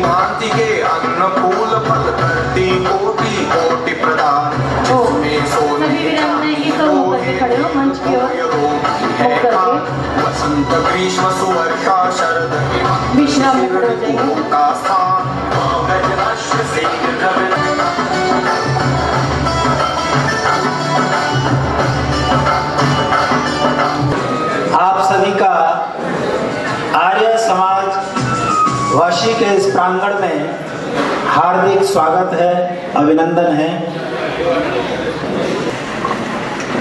भांति के अन्न फूल फल धरती कोटि कोटि प्रदान। खड़े हो मंच की ओर, वसंत ग्रीष्म सुवर्षा शरद विश्राम में खड़े हो जाएंगे। का स्थान गजराश्व से आप सभी का आर्य समाज वाशी के इस प्रांगण में हार्दिक स्वागत है, अभिनंदन है।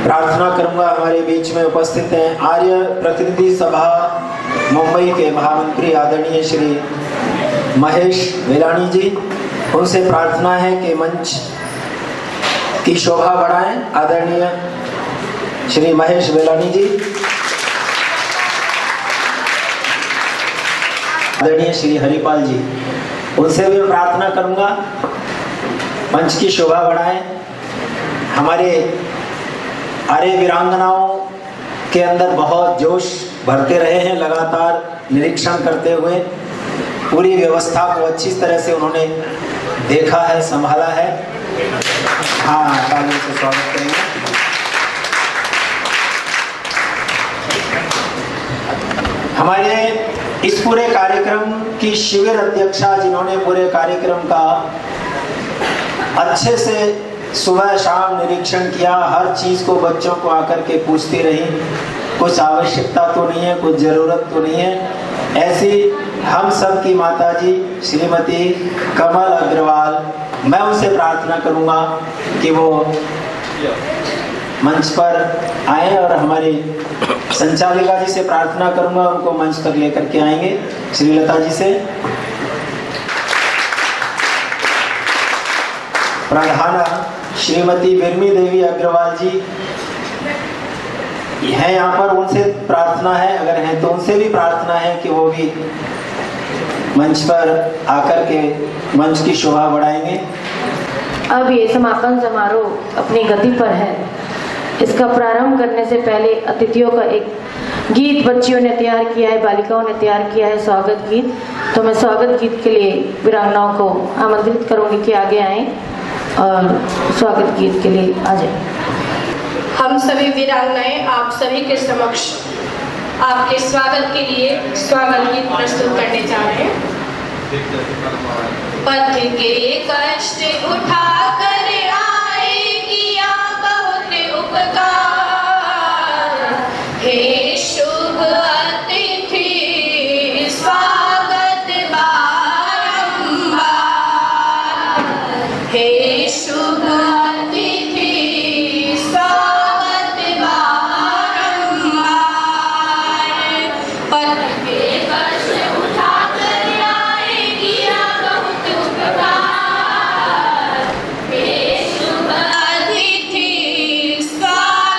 प्रार्थना करूंगा। हमारे बीच में उपस्थित हैं आर्य प्रतिनिधि सभा मुंबई के महामंत्री आदरणीय श्री महेश वेलानी जी। उनसे प्रार्थना है कि मंच की शोभा बढ़ाएं। आदरणीय श्री महेश वेलानी जी, आदरणीय श्री हरिपाल जी, उनसे भी प्रार्थना करूंगा मंच की शोभा बढ़ाएं। हमारे आर्य वीरांगनाओं के अंदर बहुत जोश भरते रहे हैं, लगातार निरीक्षण करते हुए पूरी व्यवस्था को अच्छी तरह से उन्होंने देखा है, संभाला है। हाँ, तालियों से स्वागत करेंगे। हमारे इस पूरे कार्यक्रम की शिविर अध्यक्षा, जिन्होंने पूरे कार्यक्रम का अच्छे से सुबह शाम निरीक्षण किया, हर चीज को बच्चों को आकर के पूछती रही, कुछ आवश्यकता तो नहीं है, कुछ जरूरत तो नहीं है, ऐसी हम सब की माताजी श्रीमती कमल अग्रवाल, मैं उनसे प्रार्थना करूंगा कि वो मंच पर आए और हमारी संचालिका जी से प्रार्थना करूंगा उनको मंच तक लेकर के आएंगे। श्रीलता जी से प्रधाना श्रीमती बिरमी देवी अग्रवाल जी हैं यहाँ पर, उनसे प्रार्थना है, अगर हैं तो उनसे भी प्रार्थना है कि वो भी मंच पर आकर के मंच की शोभा बढ़ाएंगे। अब ये समापन समारोह अपनी गति पर है। इसका प्रारंभ करने से पहले अतिथियों का एक गीत बच्चियों ने तैयार किया है, बालिकाओं ने तैयार किया है, स्वागत गीत। तो मैं स्वागत गीत के लिए वीरांगनाओं को आमंत्रित करूंगी कि आगे आएं और स्वागत गीत के लिए आ जाएं। हम सभी वीरांगनाएं आप सभी के समक्ष आपके स्वागत के लिए स्वागत गीत प्रस्तुत करने जा रहे हैं। पथ के कष्ट उठा कर आए किया बहुत उपकार, हे शुभ अतिथि स्वागत बारंबार, हे शुभ अतिथि स्वागत बारंबार। पथ के कष्ट उठा कर आए किया बहुत उपकार, हे शुभ अतिथि स्वागत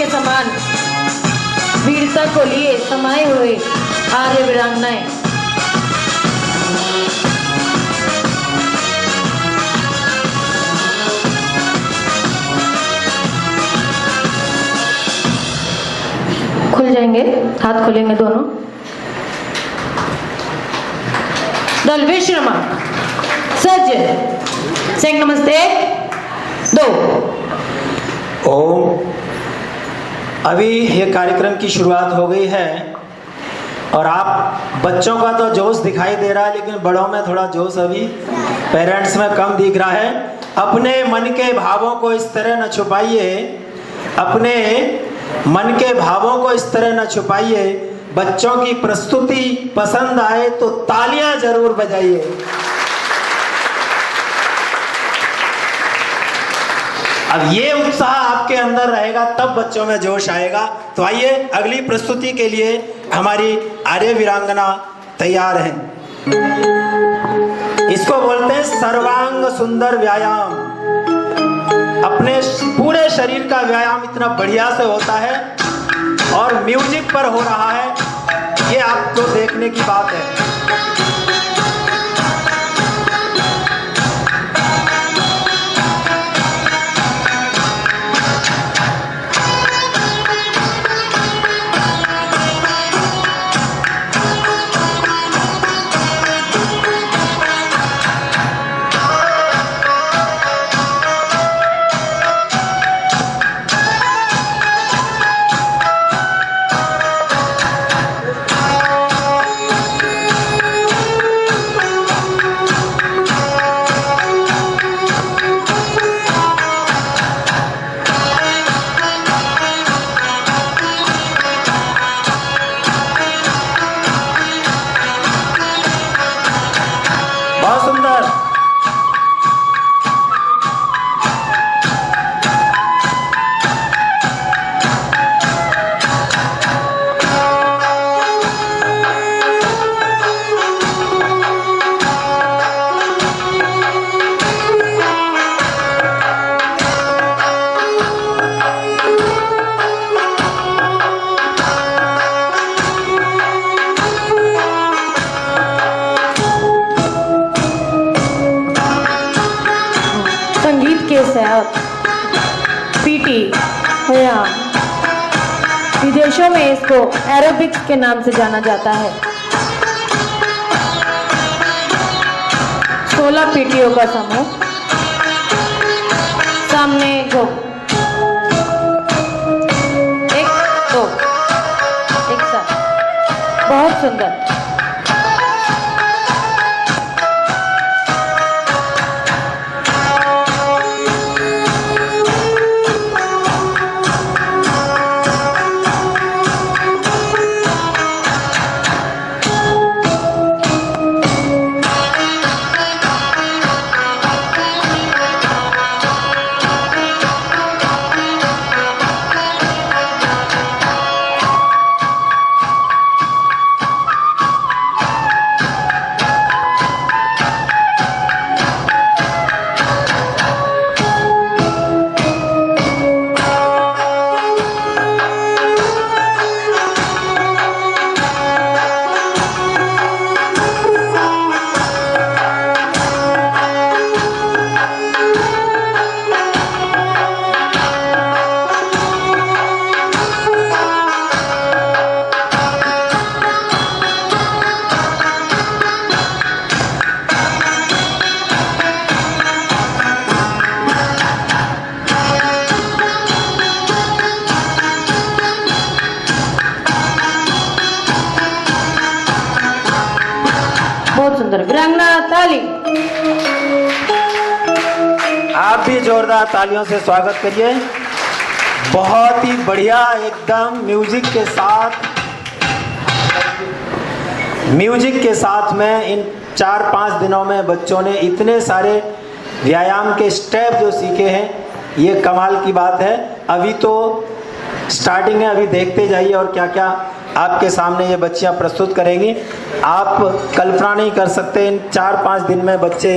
के समान वीरता को लिए समाये हुए आर्य वीरांगनाएं, खुल जाएंगे, हाथ खुलेंगे दोनों। दल विश्रमा सज्ज सिंह नमस्ते 2। ओम। अभी ये कार्यक्रम की शुरुआत हो गई है और आप बच्चों का तो जोश दिखाई दे रहा है, लेकिन बड़ों में थोड़ा जोश अभी पेरेंट्स में कम दिख रहा है। अपने मन के भावों को इस तरह न छुपाइए, अपने मन के भावों को इस तरह न छुपाइए। बच्चों की प्रस्तुति पसंद आए तो तालियां जरूर बजाइए। अब ये उत्साह आपके अंदर रहेगा तब बच्चों में जोश आएगा। तो आइए अगली प्रस्तुति के लिए हमारी आर्य वीरांगना तैयार हैं। इसको बोलते हैं सर्वांग सुंदर व्यायाम। अपने पूरे शरीर का व्यायाम इतना बढ़िया से होता है और म्यूजिक पर हो रहा है, ये आपको देखने की बात है। बहुत सुंदर। संगीत के साथ पीटी या विदेशों में इसको एरोबिक्स के नाम से जाना जाता है। 16 पीटीओ का समूह सामने गो 1 2 एक साथ, बहुत सुंदर। बहुत सुंदर वीरांगना ताली। आप भी जोरदार तालियों से स्वागत करिए। बहुत ही बढ़िया, एकदम म्यूजिक के साथ में इन 4-5 दिनों में बच्चों ने इतने सारे व्यायाम के स्टेप जो सीखे हैं, ये कमाल की बात है। अभी तो स्टार्टिंग है, अभी देखते जाइए और क्या क्या आपके सामने ये बच्चियां प्रस्तुत करेंगी। आप कल्पना नहीं कर सकते इन 4-5 दिन में बच्चे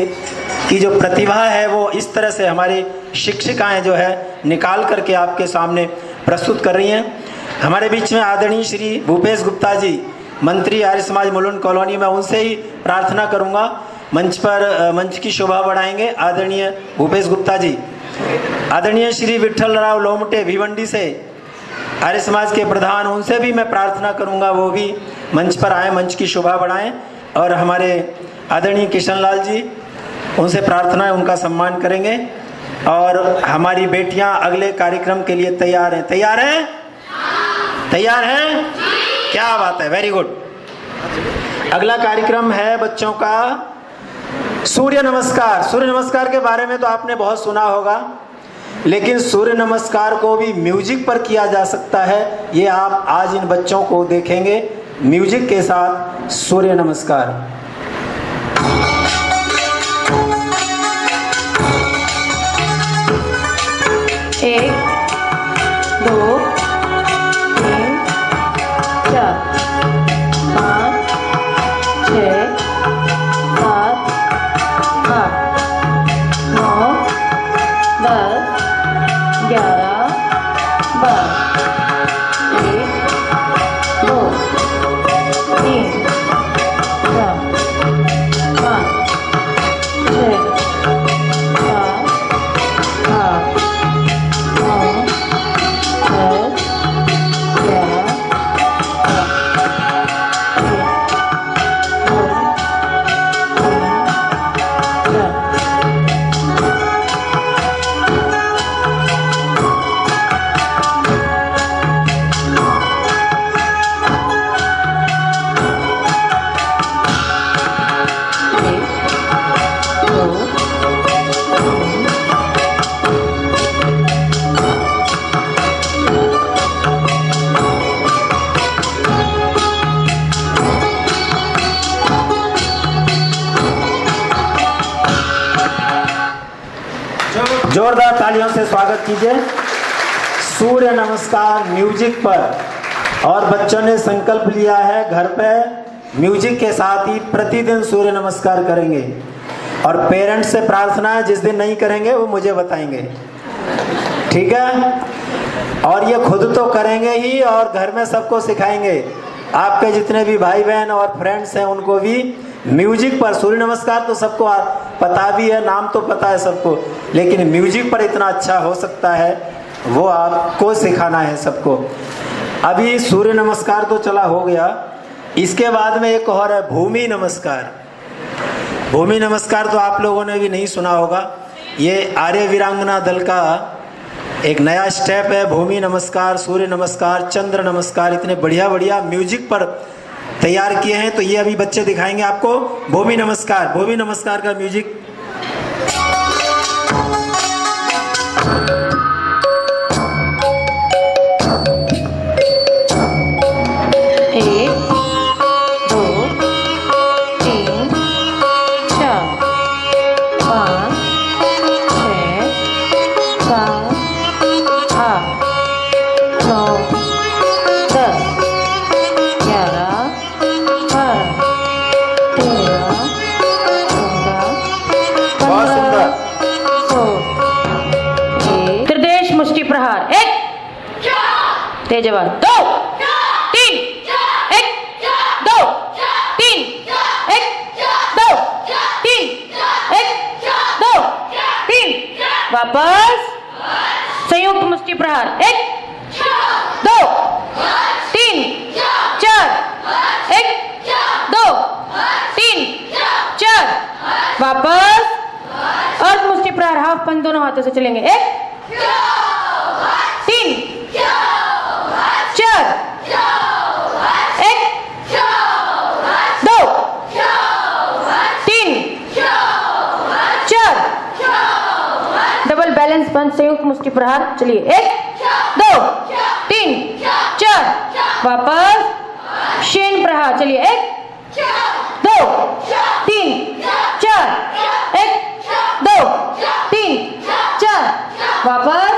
की जो प्रतिभा है वो इस तरह से हमारी शिक्षिकाएं जो है निकाल करके आपके सामने प्रस्तुत कर रही हैं। हमारे बीच में आदरणीय श्री भूपेश गुप्ता जी, मंत्री आर्य समाज मुलुंड कॉलोनी में, उनसे ही प्रार्थना करूंगा मंच की शोभा बढ़ाएंगे आदरणीय भूपेश गुप्ता जी। आदरणीय श्री विठल राव लोमटे भिवंडी से आर्य समाज के प्रधान, उनसे भी मैं प्रार्थना करूंगा वो भी मंच पर आए, मंच की शोभा बढ़ाएं। और हमारे आदरणीय किशन लाल जी, उनसे प्रार्थना है, उनका सम्मान करेंगे। और हमारी बेटियां अगले कार्यक्रम के लिए तैयार हैं। तैयार हैं? तैयार हैं? क्या बात है, वेरी गुड। अगला कार्यक्रम है बच्चों का सूर्य नमस्कार। सूर्य नमस्कार के बारे में तो आपने बहुत सुना होगा, लेकिन सूर्य नमस्कार को भी म्यूजिक पर किया जा सकता है। ये आप आज इन बच्चों को देखेंगे म्यूजिक के साथ सूर्य नमस्कार। 1 2 3 4 5 6 7 8 9 10 11 12 1 2 3 4 5 6 7 8 जोरदार तालियों से स्वागत कीजिए। सूर्य नमस्कार म्यूजिक पर, और बच्चों ने संकल्प लिया है घर पे म्यूजिक के साथ ही प्रतिदिन सूर्य नमस्कार करेंगे। और पेरेंट्स से प्रार्थना है, जिस दिन नहीं करेंगे वो मुझे बताएंगे, ठीक है? और ये खुद तो करेंगे ही और घर में सबको सिखाएंगे। आपके जितने भी भाई बहन और फ्रेंड्स हैं उनको भी म्यूजिक पर, सूर्य नमस्कार तो सबको पता भी है, नाम तो पता है सबको, लेकिन म्यूजिक पर इतना अच्छा हो सकता है वो आपको सिखाना है सबको। अभी सूर्य नमस्कार तो चला हो गया, इसके बाद में एक और है भूमि नमस्कार। भूमि नमस्कार तो आप लोगों ने भी नहीं सुना होगा। ये आर्य वीरांगना दल का एक नया स्टेप है। भूमि नमस्कार, सूर्य नमस्कार, चंद्र नमस्कार, इतने बढ़िया बढ़िया म्यूजिक पर तैयार किए हैं। तो ये अभी बच्चे दिखाएंगे आपको भूमि नमस्कार। भूमि नमस्कार का म्यूजिक। तेजवान 2 3 1 2 3 1 2 3 1 2 3। वापस संयुक्त मुष्टि प्रहार 1 2 3 4 1 2 3 4। वापस अर्ध मुष्टि प्रहार हाफ पंच दोनों हाथों से चलेंगे। 1 3 4 1 2 3 4। डबल बैलेंस पंच संयुक्त मुष्टि प्रहार। चलिए 1 2 3 4। वापस शेन प्रहार। चलिए 1 2 3 4 1 2 3 4। वापस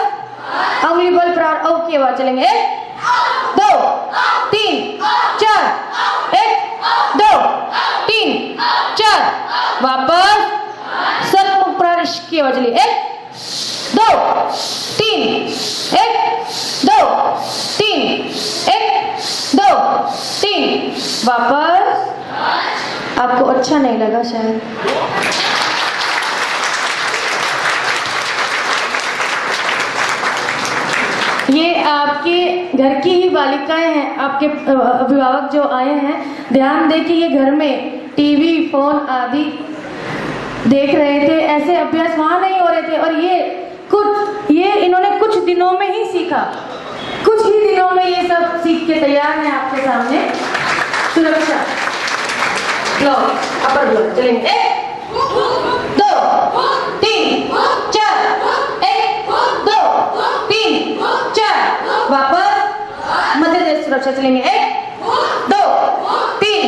अंगुली बल प्रहार औ की आवाज चलेंगे। 1 2 3 4 1 2 3 4। वापस सतमुख प्रहार की आवाज चलिए। 1 2 3 1 2 3 वापस। आपको अच्छा नहीं लगा शायद। ये आपके घर की ही बालिकाएं हैं। आपके अभिभावक जो आए हैं, ध्यान दें कि ये घर में टीवी, फोन आदि देख रहे थे। ऐसे अभ्यास वहाँ नहीं हो रहे थे और ये इन्होंने कुछ दिनों में ही सीखा। कुछ ही दिनों में ये सब सीख के तैयार हैं आपके सामने। सुरक्षा ब्लॉक, अपर ब्लॉक चलेंगे। 1 2 3 4 1 2 3 4 वापस। मध्य देश सुरक्षा चलेंगे। 1 2 3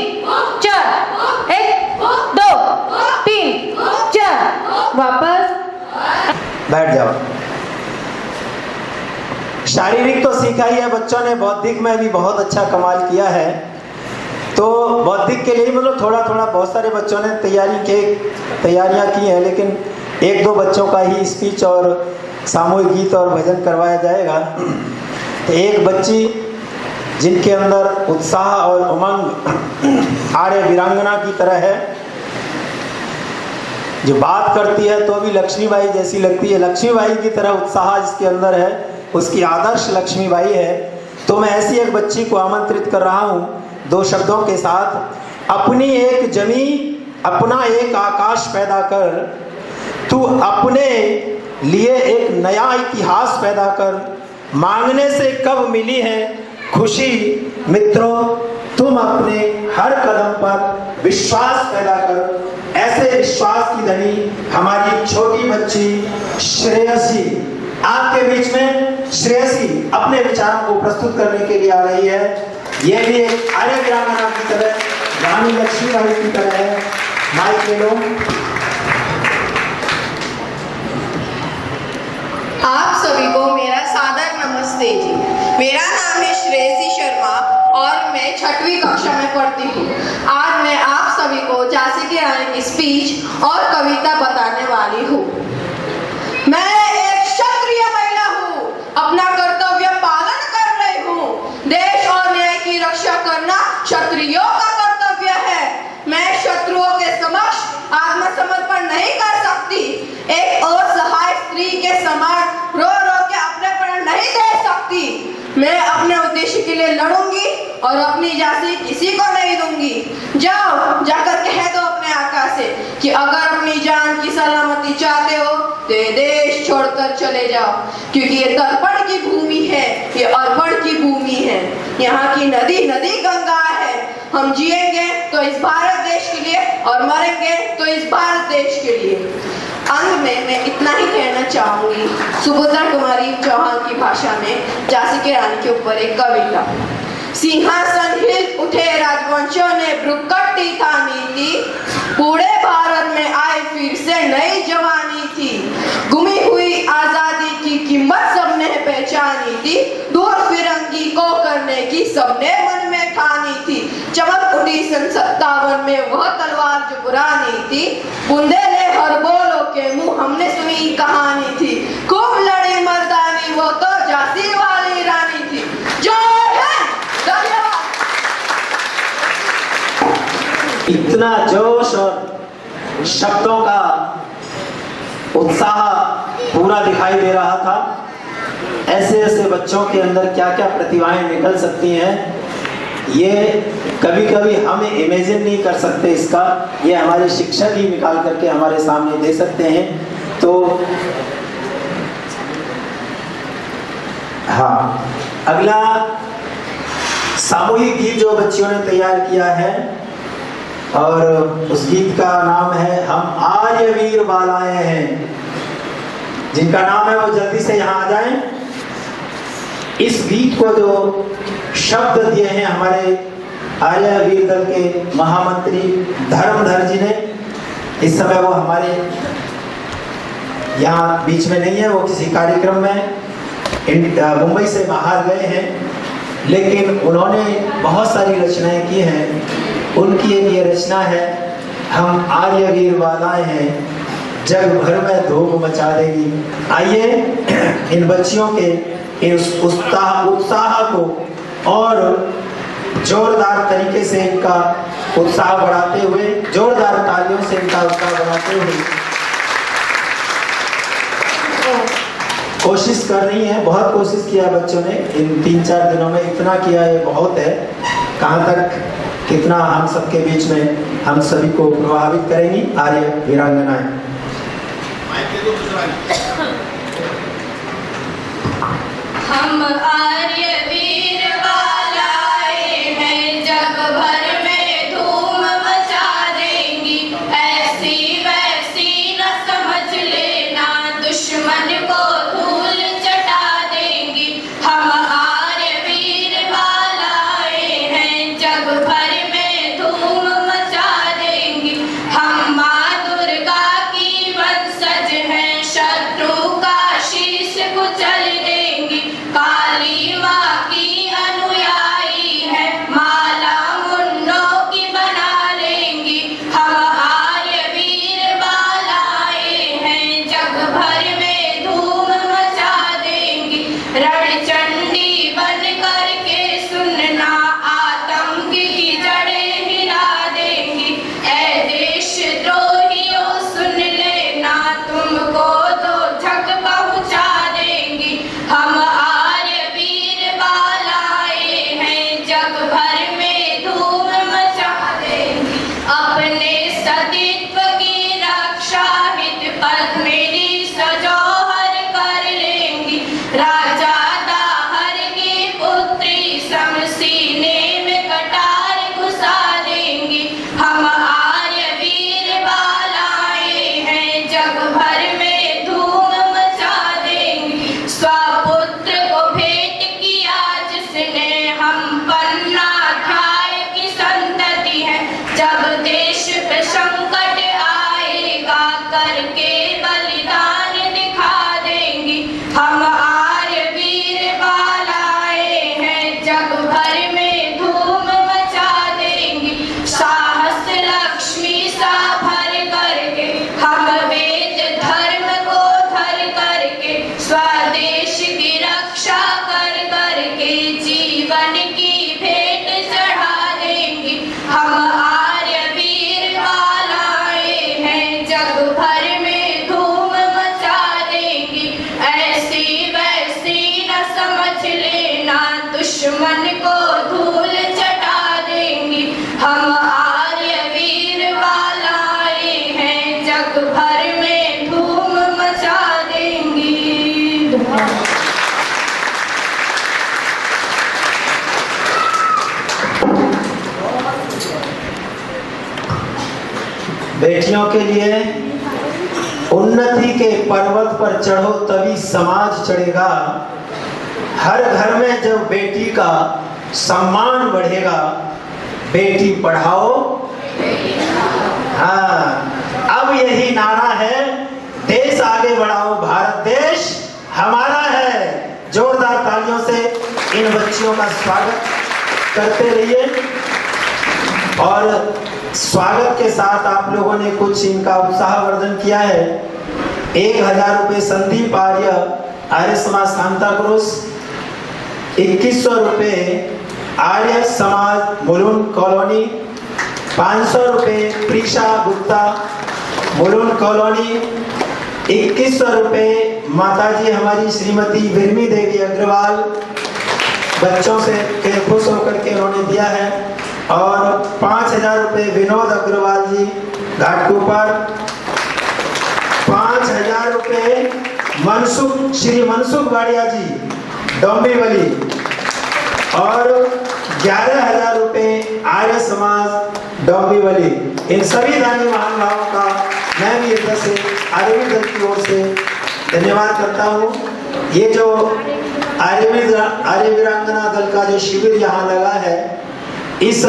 4 1 2 3 4 वापस। बैठ जाओ। शारीरिक तो सीखा ही है बच्चों ने, बौद्धिक में भी बहुत अच्छा कमाल किया है। तो बौद्धिक के लिए मतलब थोड़ा थोड़ा बहुत सारे बच्चों ने तैयारियां की हैं, लेकिन 1-2 बच्चों का ही स्पीच और सामूहिक गीत और भजन करवाया जाएगा। तो एक बच्ची जिनके अंदर उत्साह और उमंग आर्य वीरांगना की तरह है, जो बात करती है तो भी लक्ष्मीबाई जैसी लगती है, लक्ष्मीबाई की तरह उत्साह जिसके अंदर है उसकी आदर्श लक्ष्मीबाई है। तो मैं ऐसी एक बच्ची को आमंत्रित कर रहा हूँ 2 शब्दों के साथ। अपनी एक जमीन, अपना एक आकाश पैदा कर, तू अपने लिए एक नया इतिहास पैदा कर। मांगने से कब मिली है खुशी मित्रों, तुम अपने हर कदम पर विश्वास पैदा कर। ऐसे विश्वास की धनी हमारी छोटी बच्ची श्रेयसी आपके बीच में श्रेयसी अपने विचारों को प्रस्तुत करने के लिए आ रही है। ये भी एक आर्य वीरांगना की तरह, रानी लक्ष्मीबाई की तरह है। माइक ले लो। आप सभी को मेरा सादर नमस्ते जी। मेरा नाम है श्रेयसी शर्मा और मैं 6वीं कक्षा में पढ़ती हूँ। आज मैं आप सभी को झांसी की रानी की स्पीच और कविता बताने वाली हूँ। मैं एक क्षत्रिय महिला हूँ, अपना कर्तव्य पालन कर रही हूँ। देश और न्याय की रक्षा करना क्षत्रियों का कर्तव्य है। मैं शत्रुओं के समक्ष आत्मसमर्पण नहीं कर सकती। एक और सहाय स्त्री के समान रो रो के अपने प्राण नहीं दे सकती। मैं अपने उद्देश्य के लिए लड़ूंगी और अपनी झांसी किसी को नहीं दूंगी। जाओ, जाकर कह दो अपने आका से कि अगर अपनी जान की सलामती चाहते हो तो ये देश छोड़कर चले जाओ, क्योंकि ये तर्पण की भूमि है, ये अर्पण की भूमि है। यहाँ की नदी नदी गंगा है। हम जिएंगे तो इस भारत देश के लिए और मरेंगे तो इस भारत देश के लिए। अंत में मैं इतना ही कहना चाहूंगी। सुभद्रा कुमारी चौहान की भाषा में झांसी की रानी के ऊपर एक कविता। सिंहासन हिल उठे राजवंशों ने भ्रुकटी थामी थी। पूरे भारत में आए फिर से नई जवानी थी। गुमी हुई आजादी की कीमत सबने पहचानी थी। दूर फिरंगी को करने की सबने मन में ठानी थी। चमक उठी सन 57 में वह तलवार जो पुरानी थी। बुंदेले हर बोलो के मुंह हमने सुनी कहानी थी। खूब लड़ी मर्दानी वो तो झांसी वाली रानी थी। जय हिंद। धन्यवाद। इतना जोश और शब्दों का उत्साह पूरा दिखाई दे रहा था। ऐसे ऐसे बच्चों के अंदर क्या क्या प्रतिभाएं निकल सकती हैं, ये कभी कभी हम इमेजिन नहीं कर सकते इसका। ये हमारे शिक्षक ही निकाल करके हमारे सामने दे सकते हैं। तो हाँ, अगला सामूहिक गीत जो बच्चियों ने तैयार किया है और उस गीत का नाम है हम आर्यवीर बालाएं हैं। जिनका नाम है वो जल्दी से यहाँ आ जाएं। इस गीत को जो शब्द दिए हैं हमारे आर्यवीर दल के महामंत्री धर्मधर जी ने, इस समय वो हमारे यहाँ बीच में नहीं है, वो किसी कार्यक्रम में मुंबई से बाहर गए हैं, लेकिन उन्होंने बहुत सारी रचनाएं की हैं। उनकी एक ये रचना है हम आर्यवीर बालाएं हैं, जग भर में धूम मचा देगी। आइए इन बच्चियों के इस उत्साह को और जोरदार तरीके से इनका उत्साह बढ़ाते हुए, जोरदार तालियों से इनका उत्साह बढ़ाते हुए कोशिश कर रही हैं। बहुत कोशिश किया बच्चों ने इन 3-4 दिनों में, इतना किया ये बहुत है। कहाँ तक कितना हम सबके बीच में हम सभी को प्रभावित करेंगी आर्य वीरांगनाएं। हम आर्य वीर बालाए हैं, जग भर में धूम मचा देंगी। ऐसी वैसी न समझ लेना, दुश्मन को धूल चटा देंगी। हम आर्य वीर बालाए हैं, जग भर में धूम मचा देंगी। हम माँ दुर्गा की वंशज हैं, शत्रु का शीश कुचल देंगी। काली माँ की अनुयायी है, माला मुंडों की बना लेंगी। हम आर्य वीर बालाए हैं, जग भर में धूम मचा देंगी। रणचंडी बन करके सुनना, आतंक की जड़ें हिला देंगी। ऐ देश द्रोहियों सुन लेना, तुमको तो झक पहुंचा देंगी। हम आर्य वीर बालाए हैं, जग भर में धूम मचा देंगी। अपने सतीत्व की रक्षा हित पद मेरी सजोहर कर लेंगी। राजा दाहर की पुत्री सम सीने में कटार घुसा देंगी। हम आर्य वीर बालाए हैं, जग भर में धूम मचा देंगी। स्वपुत्र को भेंट किया जिसने, हम पन्नाध्याय की संतति है। जब देश पे संकट आएगा, करके बलिदान दिखा देंगी। हम आर्य वीर बालाए हैं, जग भर में धूम मचा देंगी। साहस लक्ष्मी सा भर करके, हम वेद धर्म को धर करके, स्वदेश की रक्षा कर करके जीवन की भेंट चढ़ा देंगी। हम आर्य वीर बालाए हैं, जग भर में धूम मचा देंगी। ऐसी वैसी न समझ लेना, दुश्मन को धूल चटा देंगी। हम आर्य वीर बालाए हैं, जग भर में धूम मचा देंगी। बेटियों के लिए उन्नति के पर्वत पर चढ़ो तभी समाज चढ़ेगा। हर घर में जब बेटी का सम्मान बढ़ेगा, बेटी पढ़ाओ। हाँ, अब यही नारा है, देश आगे बढ़ाओ, भारत देश हमारा है। जोरदार तालियों से इन बच्चियों का स्वागत करते रहिए। और स्वागत के साथ आप लोगों ने कुछ इनका उत्साहवर्धन किया है। 1000 रुपये संदीप आर्य, आर्य समाज सांता क्रूज। 2100 रुपये आर्य समाज मुलुंड कॉलोनी। 500 रुपये प्रीशा गुप्ता, मुलुंड कॉलोनी। 2100 रुपये माताजी हमारी श्रीमती विरमी देवी अग्रवाल, बच्चों से खुश होकर के उन्होंने दिया है। और 5000 रुपये विनोद अग्रवाल जी घाटकुपर। 5000 रुपये श्री मनसुख वाड़िया जी डोंबिवली। और 11000 रुपये आर्य समाज डोंबिवली। इन सभी दानी महानुभावों का मैं भी इधर से आर्यवीर दल की ओर से धन्यवाद करता हूँ। ये जो आर्य वीरांगना दल का जो शिविर यहाँ लगा है, इस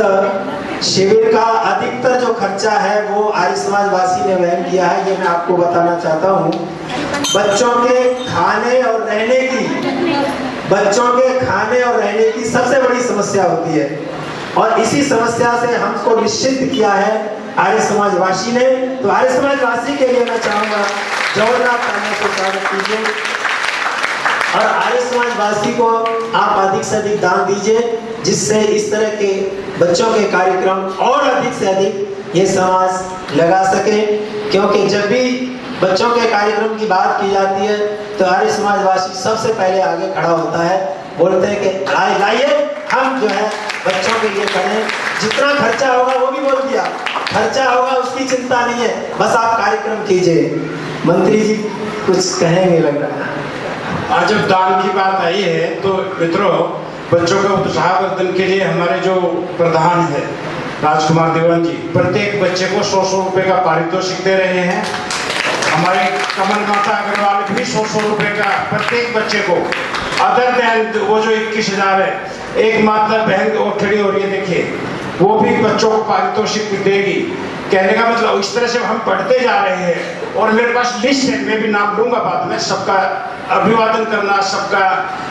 शिविर का अधिकतर जो खर्चा है वो आर्य समाजवासी ने वहन किया है। ये मैं आपको बताना चाहता हूँ। बच्चों के खाने और रहने की सबसे बड़ी समस्या होती है, और इसी समस्या से हमको निश्चित किया है आर्य समाजवासी ने। तो आर्य समाजवासी के लिए मैं चाहूंगा जोरदार तालियों से स्वागत कीजिए। और आर्य समाजवासी को आप अधिक से अधिक दान दीजिए, जिससे इस तरह के बच्चों के कार्यक्रम और अधिक से अधिक ये समाज लगा सके। क्योंकि जब भी बच्चों के कार्यक्रम की बात की जाती है तो आर्य समाजवासी सबसे पहले आगे खड़ा होता है, बोलते हैं कि लाइए हम जो है बच्चों के लिए करें, जितना खर्चा होगा वो भी बोल दिया, खर्चा होगा उसकी चिंता नहीं है, बस आप कार्यक्रम कीजिए। मंत्री जी कुछ कहेंगे लग रहा है। आज जब दान की बात आई है तो मित्रों, बच्चों का उत्साहवर्धन के लिए हमारे जो प्रधान है राजकुमार देवान जी प्रत्येक बच्चे को 100 रुपए का पारितोषिक दे रहे हैं। हमारे कमल माता अग्रवाल भी 100 रुपए का प्रत्येक बच्चे को, अदर देन वो जो 21,000 है, एक माता बहन और खड़ी हो रही है देखिए, वो भी बच्चों को पारितोषिक देगी। कहने का मतलब इस तरह से हम पढ़ते जा रहे हैं और मेरे पास लिस्ट है, मैं भी नाम लूंगा बाद में, सबका अभिवादन करना, सबका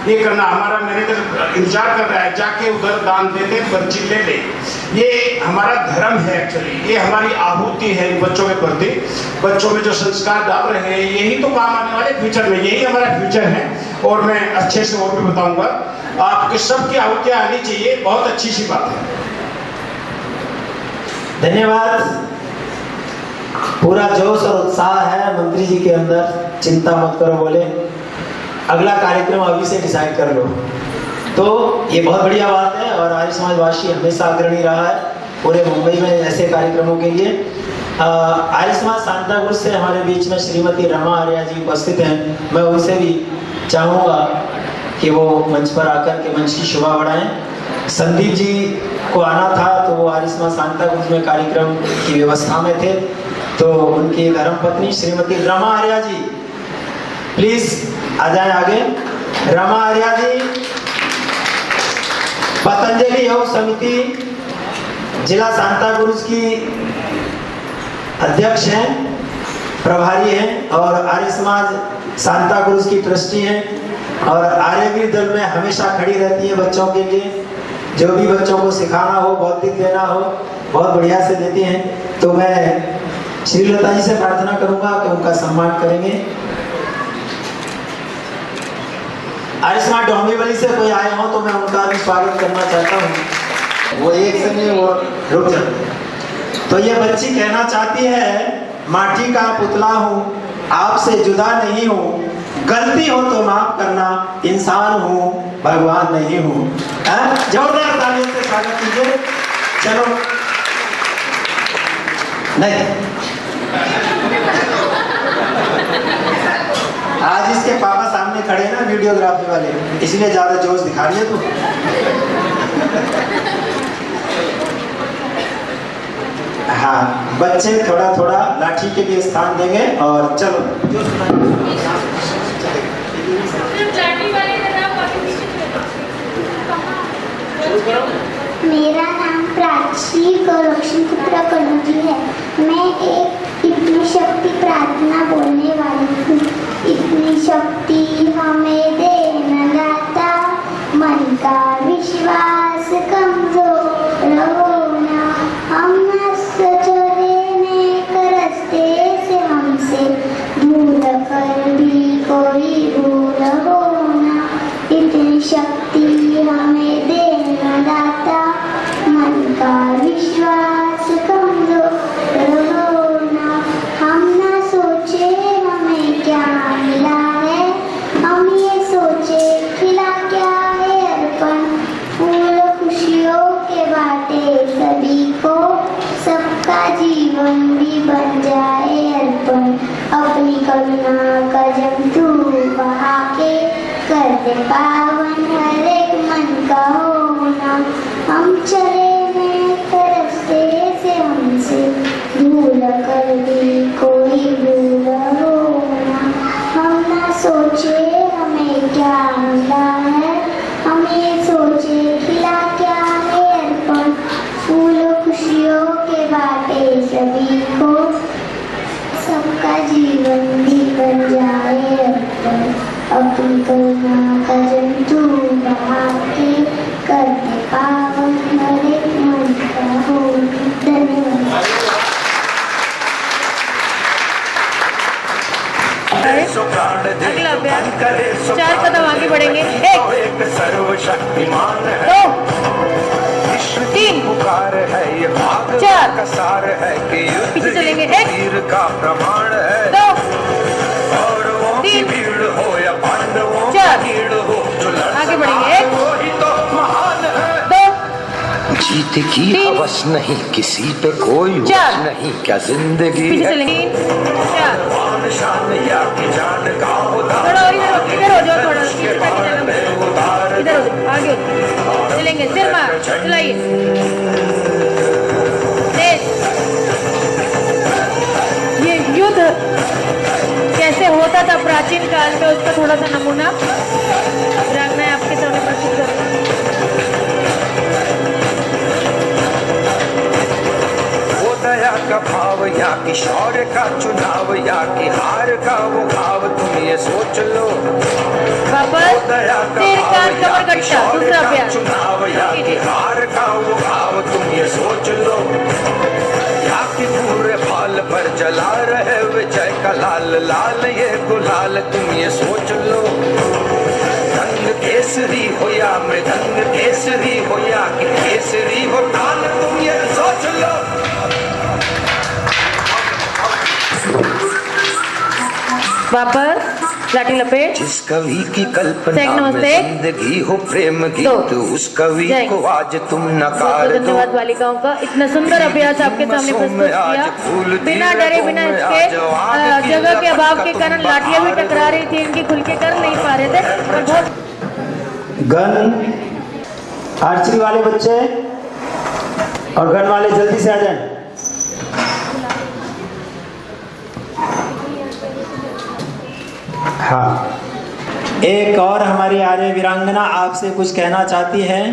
ये करना। हमारा मैनेजर इंतजार कर रहा है, जाके उधर दान देते पर्ची ले ले। ये हमारा धर्म है एक्चुअली, ये हमारी आहुति है इन बच्चों के प्रति। बच्चों में जो संस्कार डाल रहे हैं यही तो काम आने वाले फ्यूचर में, यही हमारा फ्यूचर है। और मैं अच्छे से और भी बताऊंगा, आपके सबकी आहुतियाँ आनी चाहिए, बहुत अच्छी सी बात है। धन्यवाद। पूरा जोश और उत्साह है मंत्री जी के अंदर, चिंता मत करो, बोले अगला कार्यक्रम अभी से डिसाइड कर लो। तो ये बहुत बढ़िया बात है और आर्य समाजवासी हमेशा अग्रणी रहा है पूरे मुंबई में ऐसे कार्यक्रमों के लिए। आर्य समाज सांताक्रूज से हमारे बीच में श्रीमती रमा आर्या जी उपस्थित हैं। मैं उनसे भी चाहूँगा कि वो मंच पर आकर के मंच की शोभा बढ़ाएं। संदीप जी को आना था तो वो आर्य समाज सांताक्रूज में कार्यक्रम की व्यवस्था में थे, तो उनकी धर्मपत्नी श्रीमती रमा आर्या जी प्लीज आ जाए आगे। रमा आर्या जी पतंजलि योग समिति जिला सांताक्रूज की अध्यक्ष हैं, प्रभारी हैं और आर्य समाज सांताक्रूज की ट्रस्टी हैं और आर्यवीर दल में हमेशा खड़ी रहती है बच्चों के लिए। जो भी बच्चों को सिखाना हो, बौद्धिक देना हो, बहुत बढ़िया से देती हैं। तो मैं श्रीलता जी से प्रार्थना करूंगा कि उनका सम्मान करेंगे। आर्य समाज डोंबिवली से कोई आए हो तो मैं उनका भी स्वागत करना चाहता हूँ। वो एक समय वो रुक जाते। तो ये बच्ची कहना चाहती है, माटी का पुतला हूँ, आपसे जुदा नहीं हूँ, गलती हो तो माफ करना, इंसान हूँ भगवान नहीं हूँ। जोरदार तालियों से स्वागत कीजिए। चलो नहीं, आज इसके पापा सामने खड़े हैं ना वीडियोग्राफी वाले, इसलिए ज्यादा जोश दिखा रही है तू। हाँ, बच्चे थोड़ा थोड़ा लाठी के लिए स्थान देंगे और चलो मेरा नाम प्राची गोरक्षण पुत्र कनुजी है। मैं एक इतनी शक्ति प्रार्थना बोलने वाली हूँ। इतनी शक्ति हमें देना दाता, मन का विश्वास कमजोर होना, हम न सचने कर रास्ते से हमसे दूर कर भी कोई भूल होना। इतनी शक्ति हमें देना दाता, मन का विश्वास कमजोर होना, हम ना सोचे हमें क्या मिला है, हम ये सोचे खिला क्या है अर्पण। फूल खुशियों के बाटे सभी को, सबका जीवन भी बन जाए अर्पण। अपनी करुणा का जंतु बहा के कर दे पावन हर एक मन का होना। हम चले हैं रास्ते से हमसे भूल कर भी कोई भूल होना। हम ना सोचे हमें क्या मिला है, हम ये सोचे खिला क्या है अर्पण। फूल खुशियों के बाटे सभी को, सबका जीवन भी बन जाए अर्पण। अपनी करुणा का जंतु बहा के कर दे पावन हर एक मन का हो। धन्यवाद। अगला करे सो 4 कदम आगे बढ़ेंगे। तो एक सर्वशक्तिमान है। 2 विश्व 3 पुकार है ये भाग 4 का सार है कि पीछे युद्ध चलेंगे। ही 1 वीर का प्रमाण है। 2 कौरवों की 3 भीड़ हो या पांडवों की 4 भीड़ हो, जो लड़ आगे सका बढ़ेंगे। 1 वो ही तो महान है। 2 जीत की 3 हवस नहीं, किसी पे कोई होश 4 नहीं, क्या जिंदगी पीछे है। चलेंगे। 3 4 मान शान या की जान का उदार, थोड़ा और इधर हो जाओ, थोड़ा पीछे ताकि चलना। इधर हो जाओ, आगे चलेंगे। सिर मार चलाइए। तेज। ये युद्ध कैसे होता था प्राचीन काल में, उसका थोड़ा सा नमूना वीरांगनाएं आपके सामने प्रस्तुत कर रही हैं। वो दया का भाव या कि शौर्य का चुनाव या कि हार का वो भाव, तुम ये सोच लो। वापस दया का सिर भाव कान या कमर कि गट्टा, शौर्य दूसरा का अभ्यास। चुनाव या कि हार का वो भाव, तुम ये सोच लो। या कि पूरे फाल पर जला रहे विजय का लाल लाल ये गुलाल, तुम ये सोच लो। रंग केसरी हो या मृदंग केसरी हो या कि केसरी हो ताल, तुम ये सोच लो। वापस लाठी लपेट। जिस कवि की सेक कल्पना में नमस्ते। जिंदगी हो प्रेम गीत, 2 उस कवि जय। को आज तुम बहुत नकार बहुत दो। धन्यवाद बालिकाओं का, इतना सुंदर अभ्यास आपके सामने प्रस्तुत किया। बिना डरे बिना इसके जगह के अभाव के कारण लाठियां भी टकरा रही थी, इनकी खुल के कर नहीं पा रहे थे। और बहुत गन आर्चरी वाले बच्चे और गन वाले जल्दी से आ जाएं। हाँ, एक और हमारी आर्य वीरांगना आपसे कुछ कहना चाहती हैं।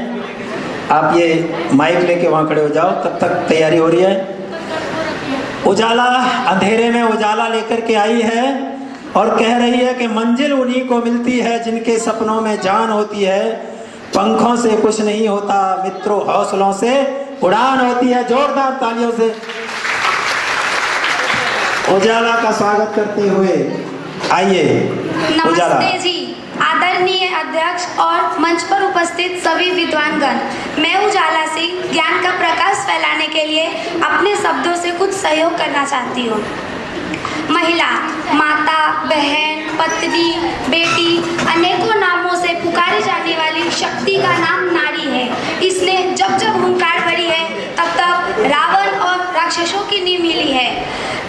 आप ये माइक लेके वहां खड़े हो जाओ, तब तक तैयारी हो रही है। उजाला, अंधेरे में उजाला लेकर के आई है और कह रही है कि मंजिल उन्हीं को मिलती है जिनके सपनों में जान होती है। पंखों से कुछ नहीं होता मित्रों, हौसलों से उड़ान होती है। जोरदार तालियों से उजाला का स्वागत करते हुए आइए उजाला। नमस्ते जी, आदरणीय अध्यक्ष और मंच पर उपस्थित सभी विद्वानगण, मैं उजाला सिंह ज्ञान का प्रकाश फैलाने के लिए अपने शब्दों से कुछ सहयोग करना चाहती हूँ। महिला, माता, बहन, पत्नी, बेटी, अनेकों नामों से पुकारी जाने वाली शक्ति का नाम नारी है। इसने जब जब हुंकार भरी है तब तब रावण और राक्षसों की नींव मिली है।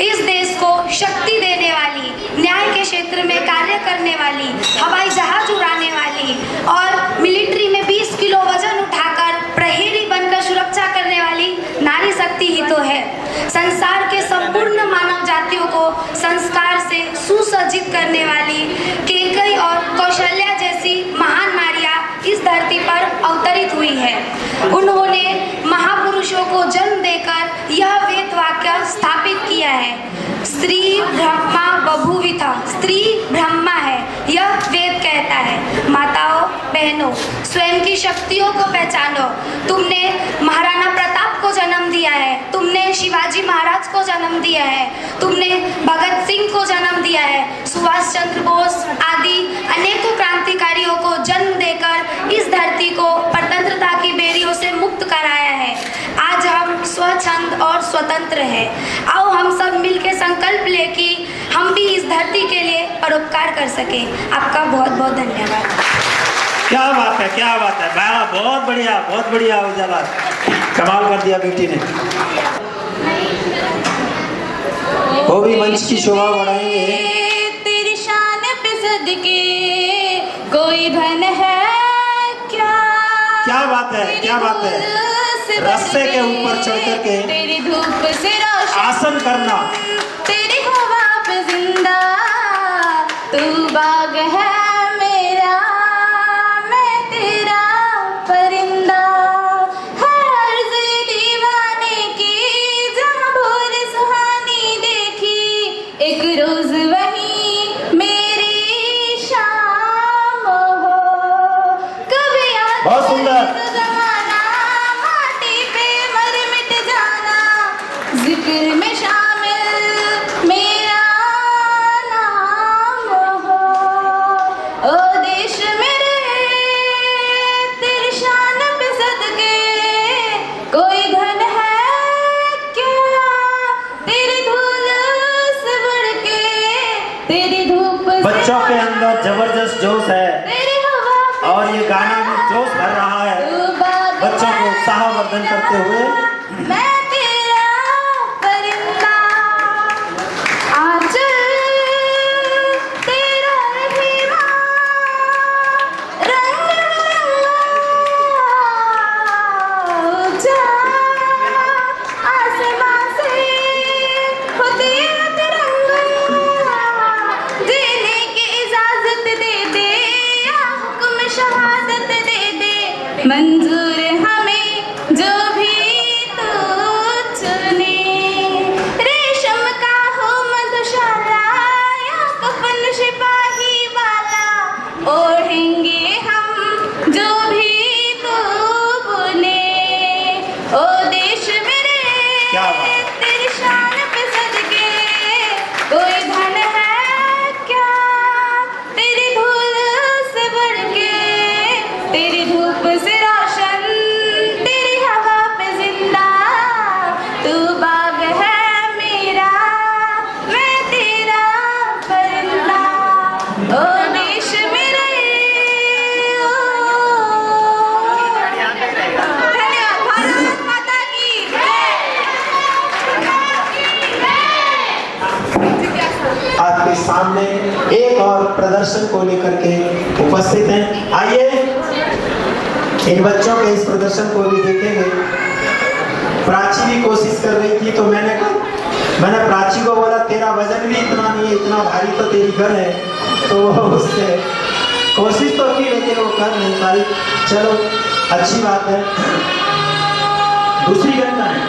इस देश को शक्ति देने वाली, न्याय के क्षेत्र में कार्य करने वाली, हवाई जहाज उड़ाने वाली और मिलिट्री में 20 किलो वजन उठाकर प्रहरी बनकर सुरक्षा करने वाली नारी शक्ति ही तो है। संसार के संपूर्ण मानव जातियों को संस्कार से सुसज्जित करने वाली केकई और कौशल्या जैसी महान नारियां इस धरती पर अवतरित हुई है। उन्होंने महापुरुषों को जन्म देकर यह वेद वाक्य स्थापित किया है, स्त्री ब्रह्मा बभूविता, स्त्री ब्रह्मा है, यह वेद कहता है। माताओं, बहनों, स्वयं की शक्तियों को पहचानो। तुमने महाराणा प्रताप को जन्म दिया है, तुमने शिवाजी महाराज को जन्म दिया है, तुमने भगत सिंह को जन्म दिया है, सुभाष चंद्र बोस आदि अनेकों क्रांतिकारियों को जन्म देकर इस धरती को परतंत्रता की बेड़ियों से मुक्त कराया है। आज हम स्वच्छंद और स्वतंत्र हैं। आओ हम सब मिलकर संकल्प ले कि हम भी इस धरती के लिए परोपकार कर सके। आपका बहुत बहुत धन्यवाद। क्या बात है, क्या बात है, बहुत बढ़िया, बहुत बढ़िया उजाला, कमाल कर दिया बेटी ने। वो भी मंच की शोभा बढ़ाएंगे। तेरी शान पे सदके कोई धन है क्या? क्या बात है, क्या बात है, रस्से के ऊपर चढ़ करके तेरी धूप से रोशन, आसन करना, तेरी हवा पे जिंदा, तू बाग है मेरा, मैं तेरा परिंदा। हर ज़ी दीवाने की जहाँ भोर सुहानी देखी, एक रोज वही मेरी शाम हो। कभी बहुत सुंदर। जमाना माटी पे मर मिट जाना, जिक्र में शामिल बच्चों के अंदर जबरदस्त जोश है और ये गाना भी जोश भर रहा है, बच्चों को उत्साहवर्धन करते हुए। मैं तेरा परिंदा आज तेरा रहीमा रंग जा आसमां से होती है तिरंगा, जीने की इजाजत दे दे या हुक्म शहादत दे दे, मंजूर हमें जो भी तू चुने, रेशम का हो मधुशाला या कफन सिपाही वाला, ओढ़ेंगे हम जो भी तू बुने, ओ देश मेरे तेरी शान पे सदके, कोई धन है क्या तेरी धूल से बढ़ के, तेरी धूप से रोशन तेरी हवा पे जिंदा, तू बाग है मेरा मैं तेरा परिंदा, ओ देश मेरे ओ। धन्यवाद। भारत माता की आपके सामने एक और प्रदर्शन को लेकर के उपस्थित हैं। आइए इन बच्चों के इस प्रदर्शन को भी देखेंगे। प्राची भी कोशिश कर रही थी तो मैंने प्राची को बोला तेरा वजन भी इतना नहीं है, इतना भारी तो तेरी गन है, तो उससे कोशिश तो की लेकिन वो कर नहीं पाई। चलो अच्छी बात है। दूसरी गन का है,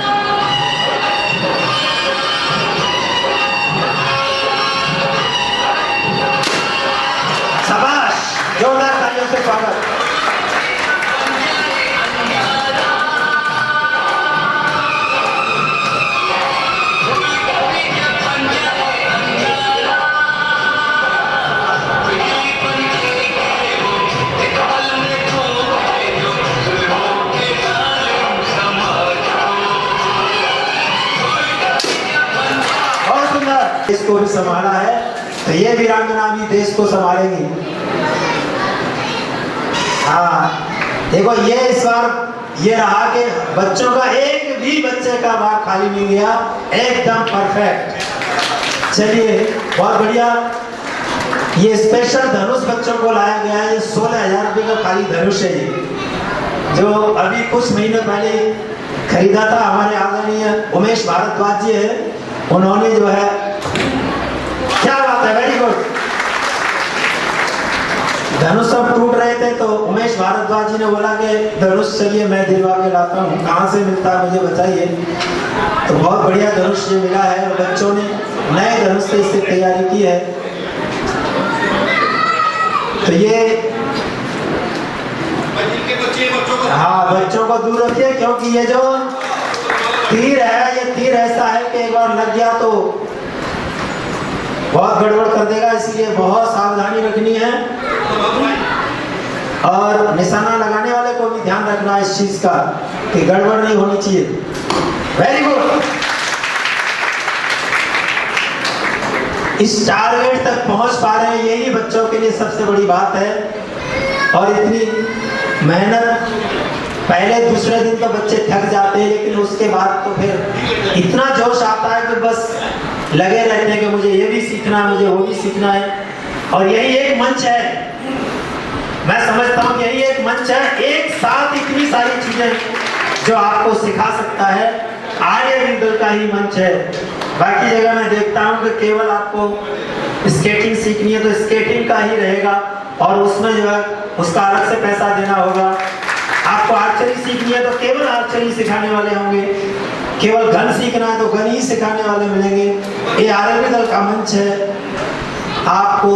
शाबाश, जोरदार तालियों से स्वागत। बहुत सुंदर, इसको भी संभाला है तो ये वीरांगना भी देश को संभालेगी। हाँ देखो ये इस बार ये रहा कि बच्चों का एक भी बच्चे का बार खाली नहीं गया, एकदम परफेक्ट। चलिए बहुत बढ़िया। ये स्पेशल धनुष बच्चों को लाया गया है। ये 16,000 रुपये का खाली धनुष है ये, जो अभी कुछ महीने पहले खरीदा था। हमारे आदरणीय उमेश भारद्वाज जी है, उन्होंने जो है, क्या बात है, वेरी गुड। धनुष सब टूट रहे थे तो उमेश भारद्वाज जी ने बोला कि धनुष चलिए मैं दिलवा के लाता हूँ, कहाँ से मिलता है मुझे बताइए। तो बहुत बढ़िया धनुष ये मिला है और बच्चों ने नए धनुष से इससे तैयारी की है। तो ये हाँ बच्चों को दूर रखिए, क्योंकि ये जो तीर है ये तीर ऐसा है कि एक बार लग गया तो बहुत गड़बड़ कर देगा, इसलिए बहुत सावधानी रखनी है और निशाना लगाने वाले को भी ध्यान रखना है इस चीज का कि गड़बड़ नहीं होनी चाहिए। Very good. इस टारगेट तक पहुंच पा रहे हैं, यही बच्चों के लिए सबसे बड़ी बात है। और इतनी मेहनत, पहले दूसरे दिन तो बच्चे थक जाते हैं, लेकिन उसके बाद तो फिर इतना जोश आता है कि बस लगे रहते हैं कि मुझे ये भी सीखना है, मुझे वो भी सीखना है। और यही एक मंच है, मैं समझता हूँ यही एक मंच है, एक साथ इतनी सारी चीजें जो आपको सिखा सकता है, आर्य विद्या का ही मंच है। बाकी जगह मैं देखता हूँ कि केवल आपको स्केटिंग सीखनी है तो स्केटिंग का ही रहेगा और उसमें जो है उसका अलग से पैसा देना होगा। आपको आर्चरी सीखनी है तो केवल आर्चरी सिखाने वाले होंगे, केवल गन सीखना है तो गन ही सिखाने वाले मिलेंगे। ये आर्य दल का मंच है, आपको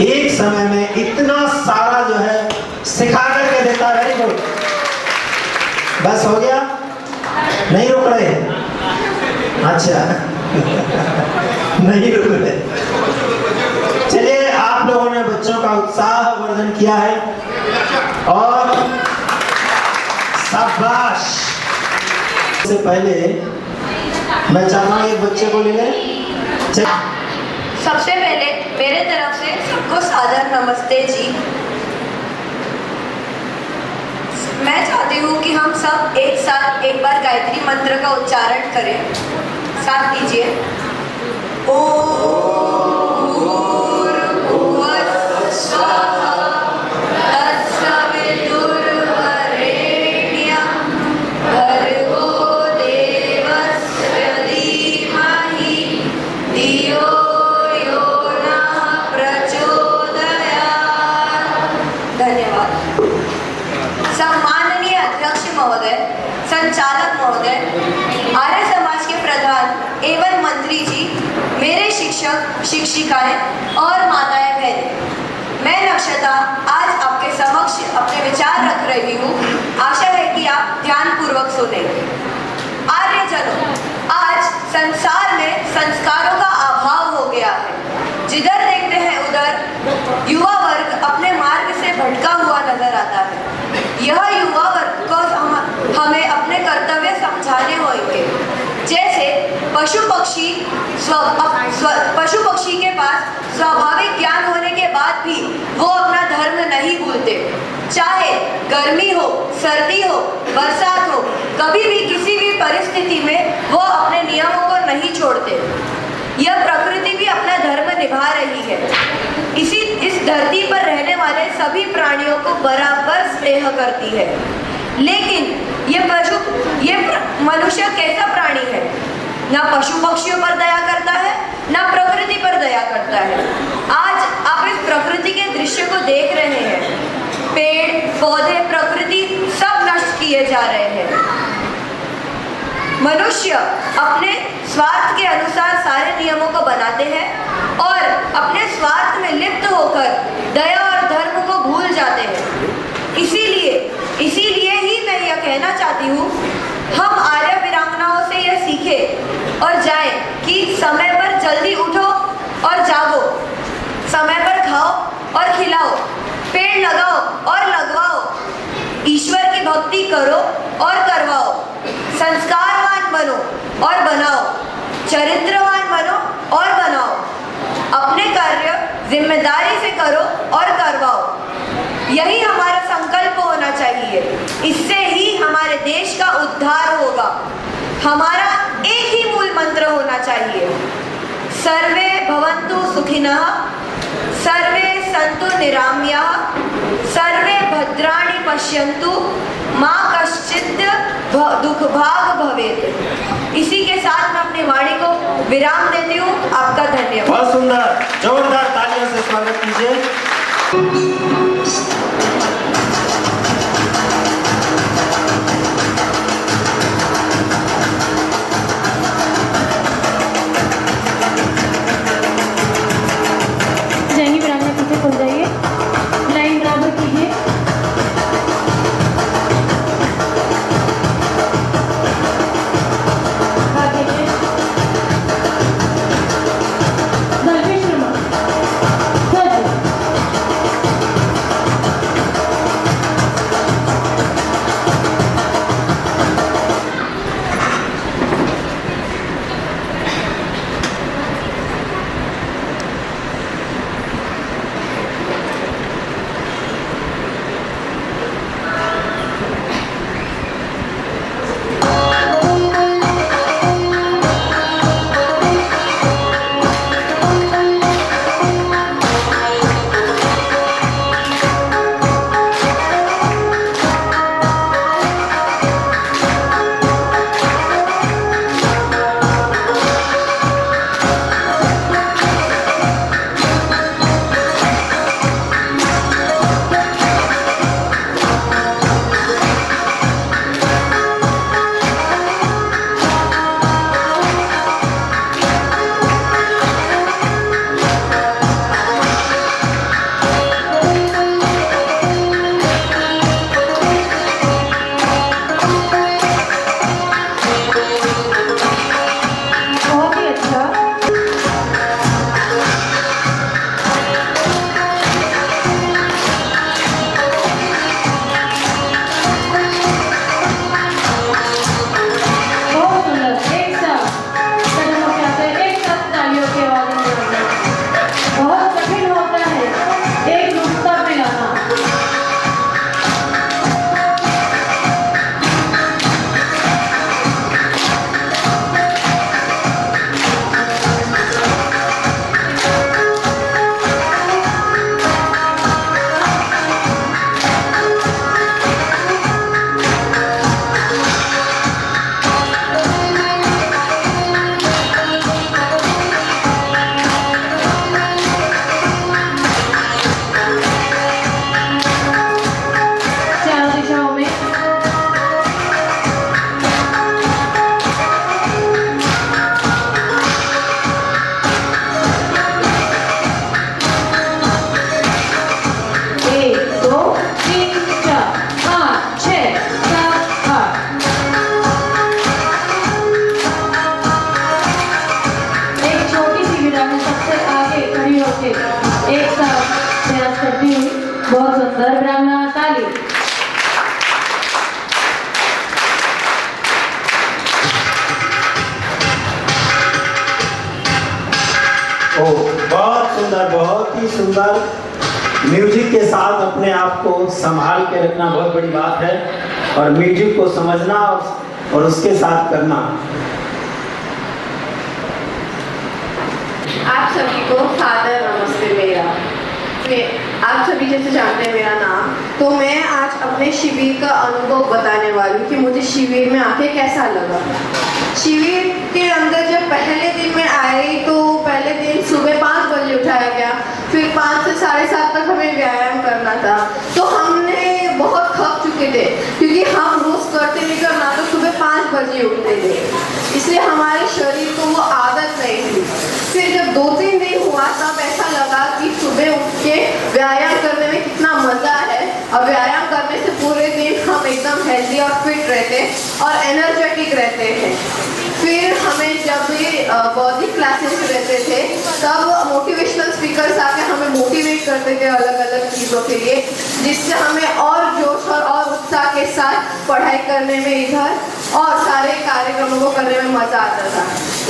एक समय में इतना सारा जो है सिखा करके देता है। Very good. बस हो गया, नहीं रुक रहे? अच्छा नहीं रुक रहे। चलिए, आप लोगों ने बच्चों का उत्साह वर्धन किया है और शाबाश। से पहले मैं चाहता हूँ एक बच्चे को ले लें। सबसे पहले मेरे तरफ से सबको सादर नमस्ते जी। मैं चाहती हूँ कि हम सब एक साथ एक बार गायत्री मंत्र का उच्चारण करें। साथ दीजिए। संचालक महोदय, आर्य समाज के प्रधान एवं मंत्री जी, मेरे शिक्षक शिक्षिकाएं और माताएं बहनें, मैं नक्षता आज आपके समक्ष अपने विचार रख रही हूँ। आशा है कि आप ध्यान पूर्वक सुनेंगे। आर्यजनों, आज संसार में संस्कारों का अभाव हो गया है। जिधर देखते हैं उधर युवा वर्ग अपने मार्ग से भटका हुआ नजर आता है। यह युवा वर्ग को हमें अपने कर्तव्य समझाने होंगे। जैसे पशु पक्षी के पास स्वाभाविक ज्ञान होने के बाद भी वो अपना धर्म नहीं भूलते। चाहे गर्मी हो, सर्दी हो, बरसात हो, कभी भी किसी भी परिस्थिति में वो अपने नियमों को नहीं छोड़ते। यह प्रकृति भी अपना धर्म निभा रही है। इस धरती पर रहने वाले सभी प्राणियों को बराबर स्नेह करती है। लेकिन ये मनुष्य कैसा प्राणी है? ना पशु पक्षियों पर दया करता है, ना प्रकृति पर दया करता है। आज आप इस प्रकृति के दृश्य को देख रहे हैं। पेड़, पौधे, प्रकृति सब नष्ट किए जा रहे हैं। मनुष्य अपने स्वार्थ के अनुसार सारे नियमों को बनाते हैं और अपने स्वार्थ में लिप्त होकर दया और धर्म को भूल जाते हैं। इसीलिए ही मैं यह कहना चाहती हूँ, हम आर्य वीरांगनाओं से यह सीखें और जाएं कि समय पर जल्दी उठो और जागो, समय पर खाओ और खिलाओ, पेड़ लगाओ और लगवाओ, ईश्वर की भक्ति करो और करवाओ, संस्कारवान बनो और बनाओ, चरित्रवान बनो और बनाओ, अपने कार्य जिम्मेदारी से करो और करवाओ। यही हमारा संकल्प होना चाहिए। इससे ही हमारे देश का उद्धार होगा। हमारा एक ही मूल मंत्र होना चाहिए, सर्वे भवन्तु सुखिनः, सर्वे सन्तु निरामयाः, सर्वे भद्राणि पश्यन्तु, मा कश्चित् दुःखभाग् भवेत्। इसी के साथ मैं अपनी वाणी को विराम देती हूँ। आपका धन्यवाद। बहुत सुंदर, जोरदार तालियों से स्वागत कीजिए। जाएंगे वीरांगना पीछे खुल जाइए, लाइन बराबर कीजिए। दलवी शर्मा, ओ बहुत ही सुंदर। म्यूजिक के साथ अपने आप को संभाल के रखना बहुत बड़ी बात है, और म्यूजिक को समझना और उसके साथ करना। आप सभी को सादर नमस्ते। आप सभी जैसे जानते हैं मेरा नाम, तो मैं आज अपने शिविर का अनुभव बताने वाली हूँ कि मुझे शिविर में आके कैसा लगा। शिविर के अंदर जब पहले दिन में आई तो पहले दिन सुबह 5 बजे उठाया गया, फिर 5 से 7:30 तक हमें व्यायाम करना था। तो हमने बहुत थक चुके थे क्योंकि हम रोज करते नहीं करना तो सुबह 5 बजे उठते थे, इसलिए हमारे शरीर को वो आदत नहीं थी। फिर जब 2-3 दिन हुआ तब ऐसा लगा कि सुबह उठ के व्यायाम करने में कितना मजा है, और व्यायाम करने से पूरे दिन हम एकदम हेल्दी और फिट रहते हैं और एनर्जेटिक रहते हैं। फिर हमें जब भी बॉडी क्लासेस रहते थे तब मोटिवेशनल स्पीकर्स आके हमें मोटिवेट करते थे अलग अलग चीज़ों के लिए, जिससे हमें और जोश और उत्साह के साथ पढ़ाई करने में इधर और सारे कार्यक्रमों को करने में मजा आता था।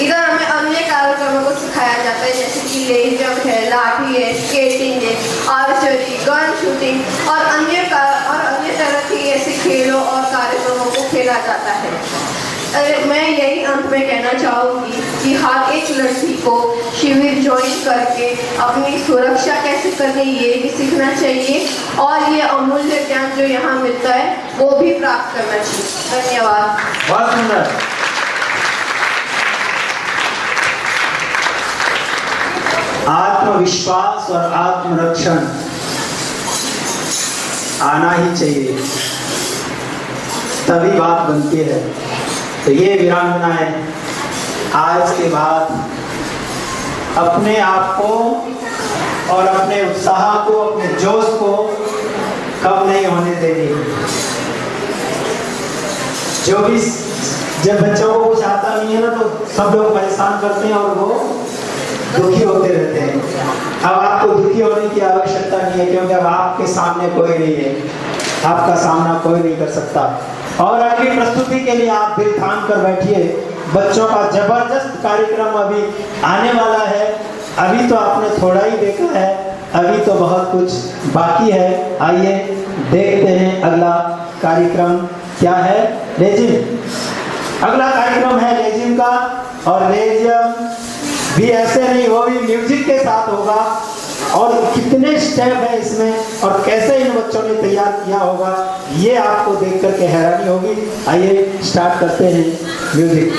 इधर हमें अन्य कार्यक्रमों को सिखाया जाता है, जैसे कि लेज़ी जंप है, लाठी है, स्केटिंग है, आर्चरी, गन शूटिंग और अन्य तरह की ऐसे खेलों और कार्यक्रमों को खेला जाता है। मैं यही अंत में कहना चाहूँगी कि हर एक लड़की को शिविर ज्वाइन करके अपनी सुरक्षा कैसे करनी ये भी सीखना चाहिए, और ये अमूल्य ज्ञान जो यहाँ मिलता है वो भी प्राप्त करना चाहिए। धन्यवाद। बहुत सुंदर। आत्मविश्वास और आत्मरक्षण आना ही चाहिए, तभी बात बनती है। तो ये वीरांगनाएं आज के बाद अपने आप को और अपने उत्साह को, अपने जोश को कम नहीं होने देंगे। जो भी जब बच्चों को कुछ आता नहीं है ना तो सब लोग परेशान करते हैं और वो दुखी होते रहते हैं। अब आपको दुखी होने की आवश्यकता नहीं है, क्योंकि अब आपके सामने कोई नहीं है, आपका सामना कोई नहीं कर सकता। और अगली प्रस्तुति के लिए आप दिल थाम कर बैठिए। बच्चों का जबरदस्त कार्यक्रम अभी आने वाला है। अभी तो आपने थोड़ा ही देखा है, अभी तो बहुत कुछ बाकी है। आइए देखते हैं अगला कार्यक्रम क्या है। लेजिम अगला कार्यक्रम है लेजिम का, और लेजिम भी ऐसे नहीं, वो भी म्यूजिक के साथ होगा। और कितने स्टेप है इसमें और कैसे इन बच्चों ने तैयार किया होगा, ये आपको देख करके हैरानी होगी। आइए स्टार्ट करते हैं म्यूजिक।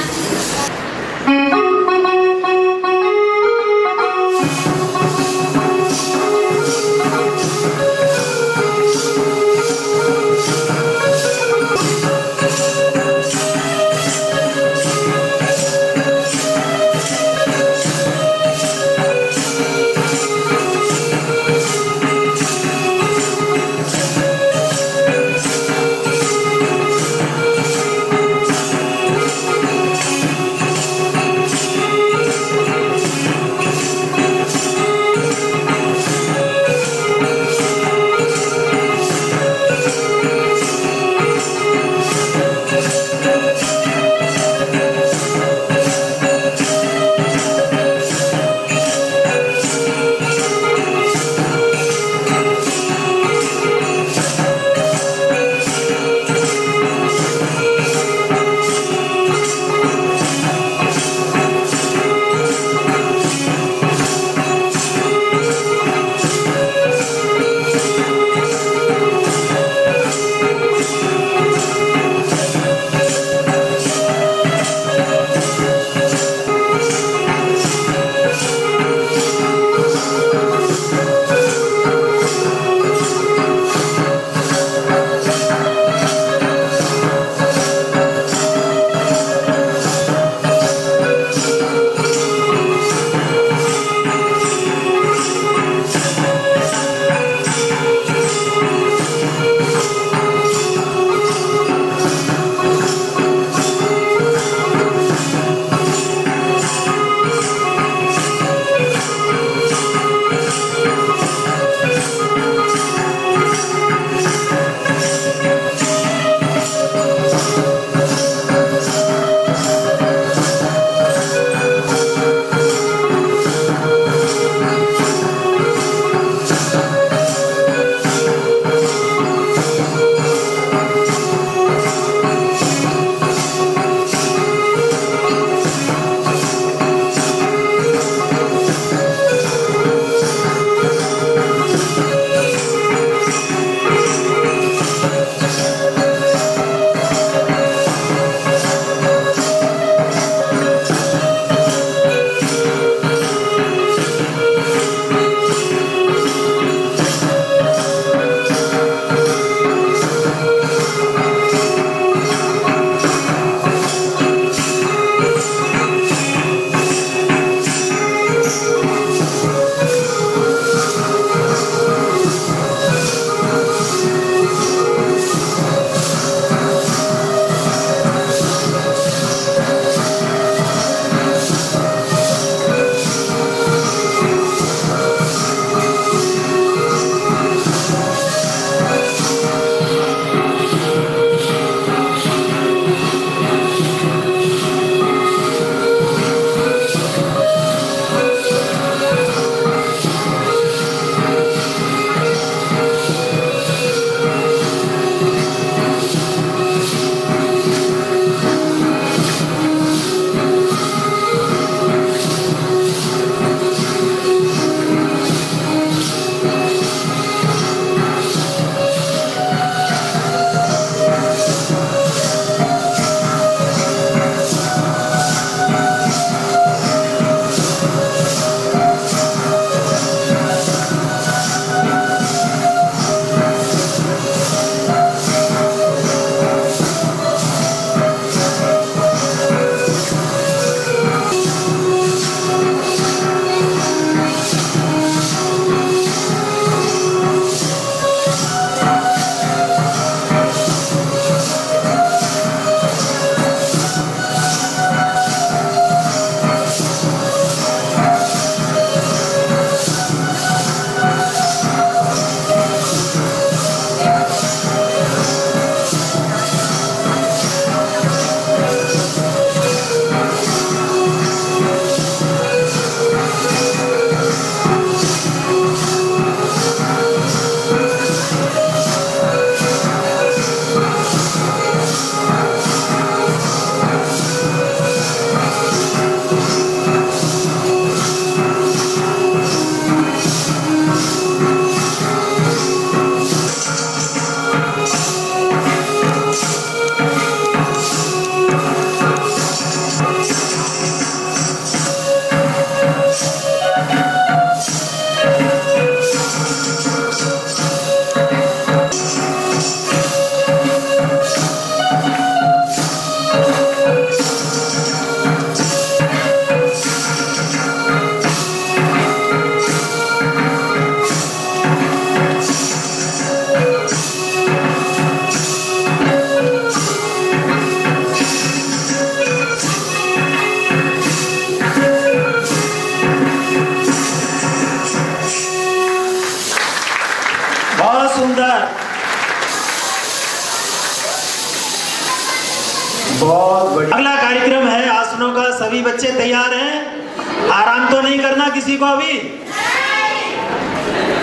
बहुत बढ़िया। अगला कार्यक्रम है आसनों का। सभी बच्चे तैयार हैं? आराम तो नहीं करना किसी को अभी?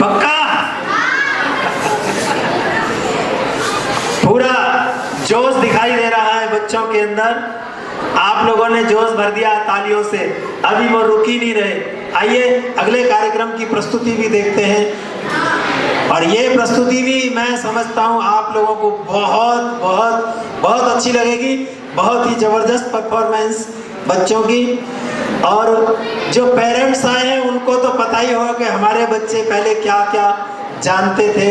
पक्का? पूरा जोश दिखाई दे रहा है बच्चों के अंदर। आप लोगों ने जोश भर दिया तालियों से, अभी वो रुक ही नहीं रहे। आइए अगले कार्यक्रम की प्रस्तुति भी देखते हैं। और ये प्रस्तुति भी मैं समझता हूँ आप लोगों को बहुत बहुत बहुत अच्छी लगेगी। बहुत ही जबरदस्त परफॉर्मेंस बच्चों की। और जो पेरेंट्स आए हैं उनको तो पता ही होगा कि हमारे बच्चे पहले क्या क्या जानते थे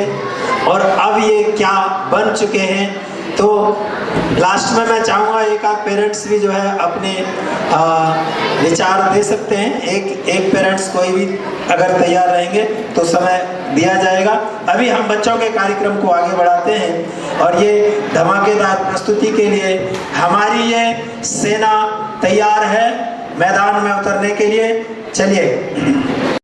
और अब ये क्या बन चुके हैं। तो लास्ट में मैं चाहूँगा एक आध पेरेंट्स भी जो है अपने विचार दे सकते हैं। एक पेरेंट्स कोई भी अगर तैयार रहेंगे तो समय दिया जाएगा। अभी हम बच्चों के कार्यक्रम को आगे बढ़ाते हैं और ये धमाकेदार प्रस्तुति के लिए हमारी ये सेना तैयार है मैदान में उतरने के लिए। चलिए।